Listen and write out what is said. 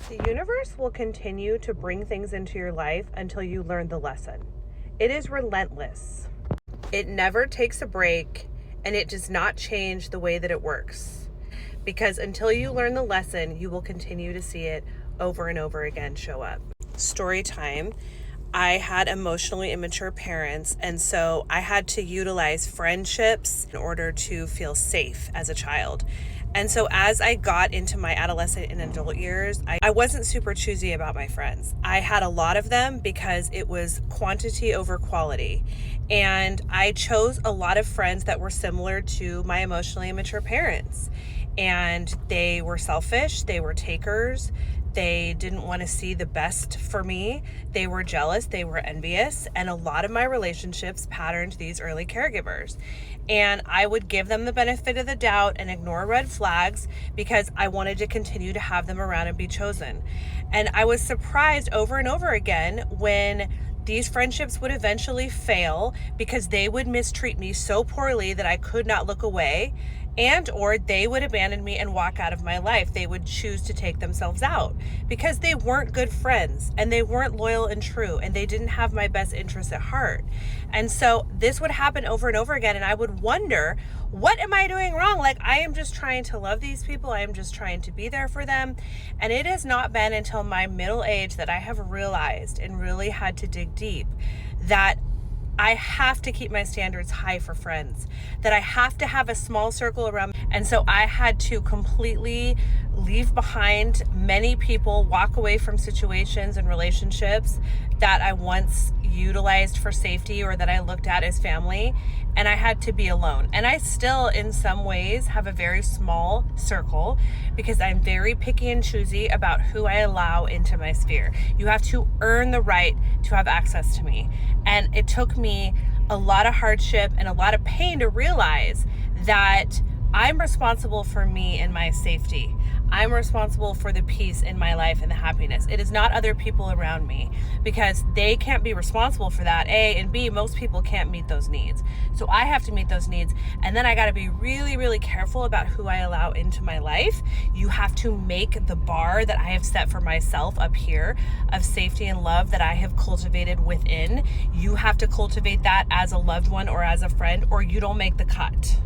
The universe will continue to bring things into your life until you learn the lesson. It is relentless. It never takes a break, and it does not change the way that it works. Because until you learn the lesson, you will continue to see it over and over again show up. Story time. I had emotionally immature parents, and so I had to utilize friendships in order to feel safe as a child. And so as I got into my adolescent and adult years, I wasn't super choosy about my friends. I had a lot of them because it was quantity over quality. And I chose a lot of friends that were similar to my emotionally immature parents. And they were selfish, they were takers, they didn't want to see the best for me. They were jealous, they were envious, and a lot of my relationships patterned these early caregivers. And I would give them the benefit of the doubt and ignore red flags because I wanted to continue to have them around and be chosen. And I was surprised over and over again when these friendships would eventually fail because they would mistreat me so poorly that I could not look away, and or they would abandon me and walk out of my life. They would choose to take themselves out because they weren't good friends and they weren't loyal and true and they didn't have my best interests at heart. And so this would happen over and over again, and I would wonder, what am I doing wrong? Like, I am just trying to love these people. I am just trying to be there for them. And it has not been until my middle age that I have realized and really had to dig deep that I have to keep my standards high for friends, that I have to have a small circle around. And so I had to completely leave behind many people, walk away from situations and relationships that I once utilized for safety or that I looked at as family, and I had to be alone. And I still, in some ways, have a very small circle because I'm very picky and choosy about who I allow into my sphere. You have to earn the right to have access to me. And it took me a lot of hardship and a lot of pain to realize that I'm responsible for me and my safety. I'm responsible for the peace in my life and the happiness. It is not other people around me because they can't be responsible for that, A, and B, most people can't meet those needs. So I have to meet those needs, and then I got to be really, really careful about who I allow into my life. You have to make the bar that I have set for myself up here of safety and love that I have cultivated within. You have to cultivate that as a loved one or as a friend, or you don't make the cut.